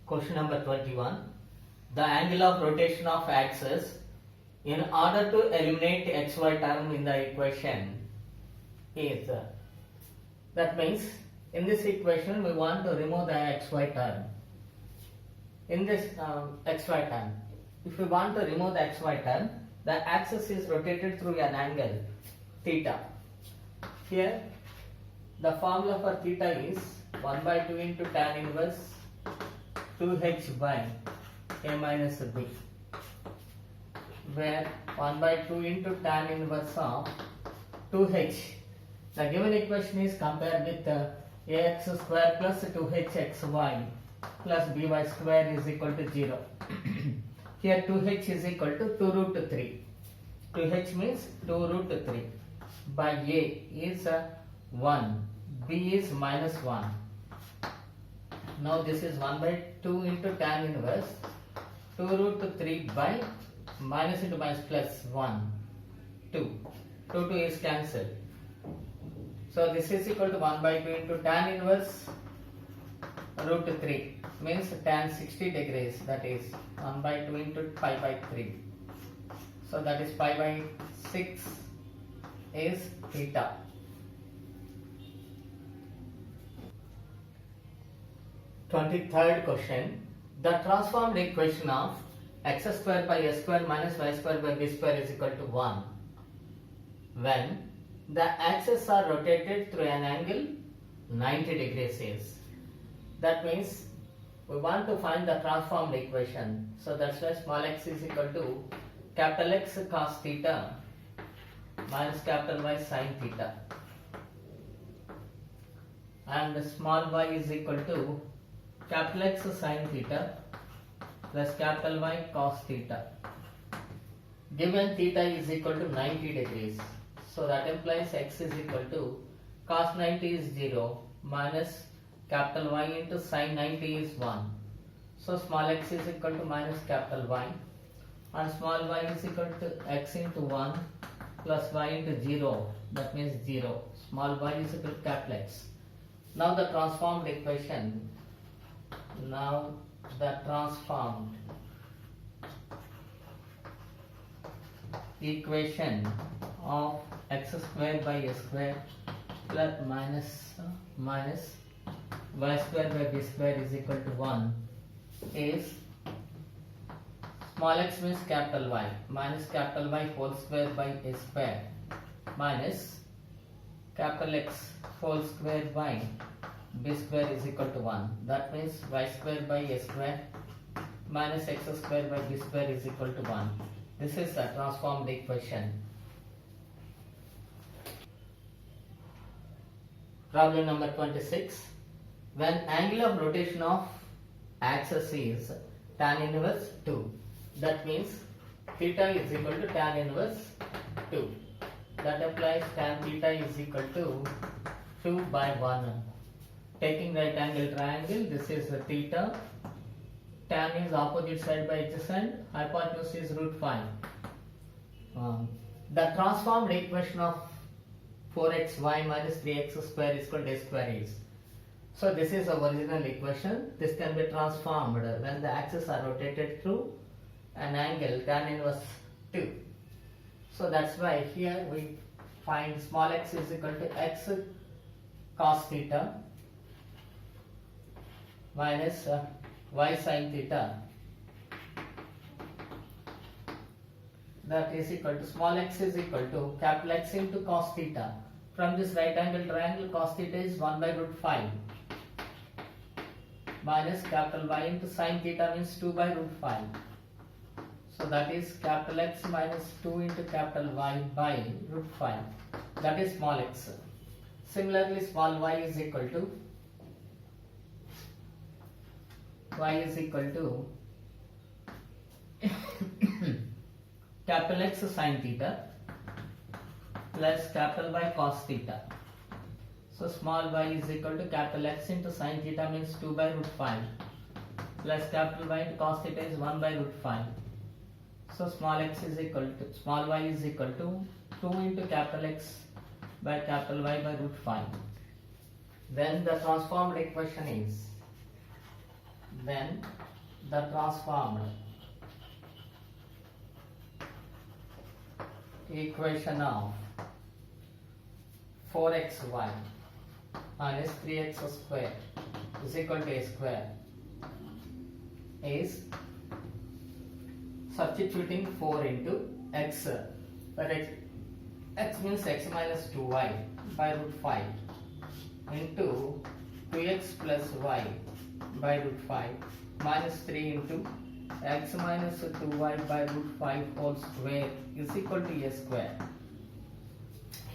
Question number 21. The angle of rotation of axis in order to eliminate xy term in the equation is, that means in this equation we want to remove the xy term. In this xy term, if we want to remove the xy term, the axis is rotated through an angle theta. Here the formula for theta is 1 by 2 into tan inverse 2h by a minus b, where 1 by 2 into tan inverse of 2h. The given equation is compared with ax square plus 2hxy plus by square is equal to 0. Here 2h is equal to 2 root 3. 2h means 2 root 3 by a is 1, b is minus 1. Now this is 1 by 2 into tan inverse 2 root 3 by minus into minus plus 1, 2. 2 is cancelled. So this is equal to 1 by 2 into tan inverse root 3 means tan 60 degrees, that is 1 by 2 into pi by 3. So that is pi by 6 is theta. Third question. The transformed equation of x square by s square minus y square by b square is equal to 1 when the axes are rotated through an angle 90 degrees is. That means we want to find the transformed equation. So that's why small x is equal to capital X cos theta minus capital Y sin theta, and small y is equal to capital X sin theta plus capital Y cos theta. Given theta is equal to 90 degrees, so that implies x is equal to cos 90 is 0 minus capital Y into sin 90 is 1. So small x is equal to minus capital Y, and small y is equal to x into 1 plus y into 0, that means 0. Small y is equal to capital X. Now the transformed equation. Now the transformed equation of x square by s square plus minus y square by b square is equal to 1 is small x means capital Y minus capital Y whole square by a square minus capital X whole square by b square is equal to 1. That means y square by a square minus x square by b square is equal to 1. This is the transformed equation. Problem number 26. When angle of rotation of axis is tan inverse 2, that means theta is equal to tan inverse 2. That implies tan theta is equal to 2 by 1. Taking right angle triangle, this is the theta. Tan is opposite side by adjacent. Hypotenuse is root 5. The transformed equation of 4xy minus 3x square is equal to a square is. So this is the original equation. This can be transformed when the axes are rotated through an angle tan inverse 2. So that's why here we find small x is equal to x cos theta minus y sin theta, that is equal to small x is equal to capital X into cos theta. From this right angle triangle, cos theta is 1 by root 5 minus capital Y into sin theta means 2 by root 5. So that is capital X minus 2 into capital Y by root 5. That is small x. Similarly, small y is equal to capital X sin theta plus capital Y cos theta. So small y is equal to capital X into sin theta means 2 by root 5 plus capital Y into cos theta is 1 by root 5. So small y is equal to 2 into capital X by capital Y by root 5. Then the transformed equation is then the transformed equation of 4xy minus 3x square is equal to a square is substituting 4 into x, but x means x minus 2y by root 5 into 2x plus y by root 5 minus 3 into x minus 2y by root 5 whole square is equal to a square.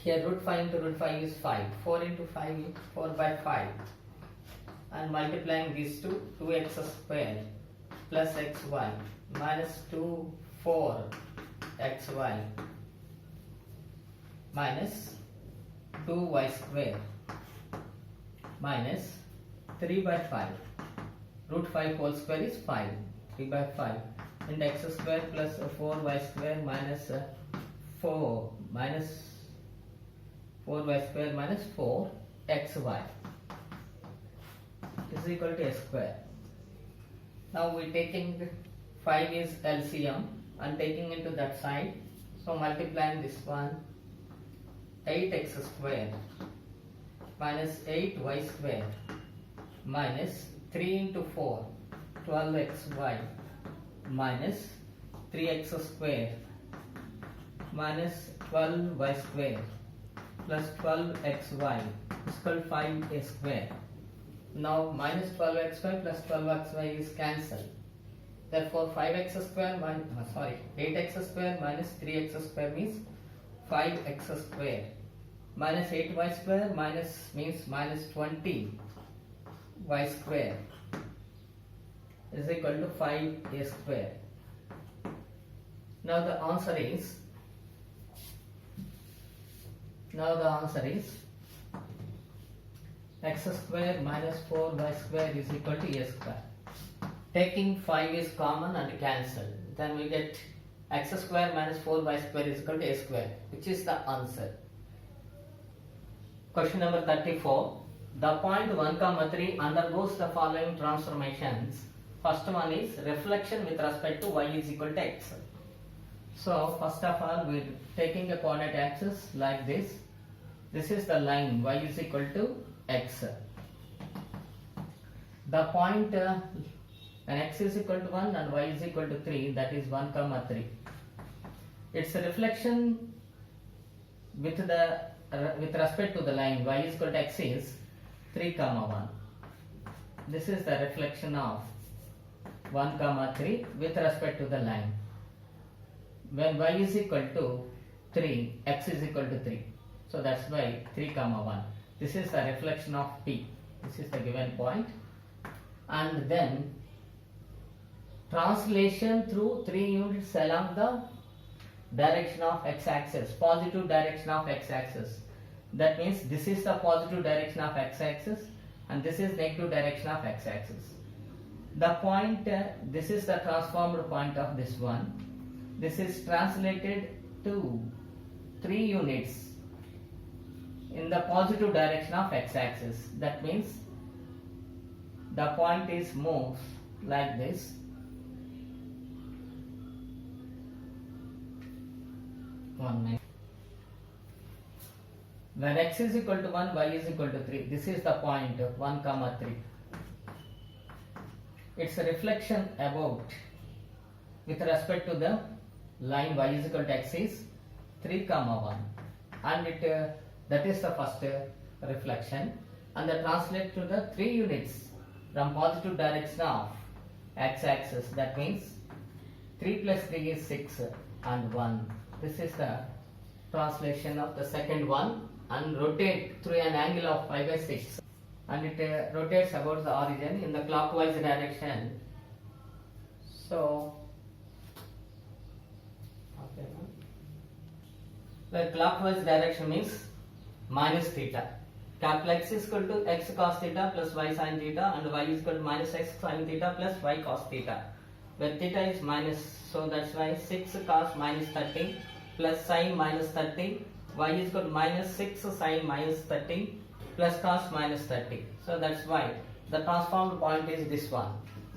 Here root 5 into root 5 is 5. 4 into 5 is 4 by 5. And multiplying these two, 2x square plus xy minus 4xy minus 2y square minus 3 by 5. Root 5 whole square is 5. 3 by 5 and x square plus 4y square minus 4y square minus 4xy is equal to a square. Now we taking 5 is LCM and taking into that side, so multiplying this one, 8x square minus 8y square minus 3 into 4, 12xy minus 3x square minus 12y square plus 12xy is equal to 5a square. Now minus 12xy plus 12xy is cancelled. Therefore 8x square minus 3x square means 5x square minus 8y square means minus 20y square is equal to 5a square. Now the answer is x square minus 4y square is equal to a square. Taking 5 is common and cancel, then we get x square minus 4y square is equal to a square, which is the answer. Question number 34. The point 1, 3 undergoes the following transformations. First one is reflection with respect to y is equal to x. So first of all, we are taking a coordinate axis like this. This is the line y is equal to x. The point when x is equal to 1 and y is equal to 3, that is 1, 3. Its reflection with respect to the line y is equal to x is 3, 1. This is the reflection of 1, 3 with respect to the line. When y is equal to 3, x is equal to 3. So that's why 3, 1. This is the reflection of P. This is the given point. And then translation through 3 units along the direction of x-axis, positive direction of x-axis. That means this is the positive direction of x-axis and this is negative direction of x-axis. The point, this is the transformed point of this one. This is translated to 3 units in the positive direction of x-axis. That means the point is moved like this. One minute. When x is equal to 1, y is equal to 3. This is the point 1, 3. Its reflection about with respect to the line y is equal to x is 3, 1. And that is the first reflection. And the translate to the 3 units from positive direction of x-axis. That means 3 plus 3 is 6 and 1. This is the translation of the second one, and rotate through an angle of 5 by 6. And it rotates about the origin in the clockwise direction. So, the clockwise direction means minus theta. Capital X is equal to x cos theta plus y sin theta, and y is equal to minus x sin theta plus y cos theta. Where theta is minus, so that's why 6 cos minus 30 plus sin minus 30, y is equal to minus 6 sin minus 30 plus cos minus 30. So that's why the transformed point is this one.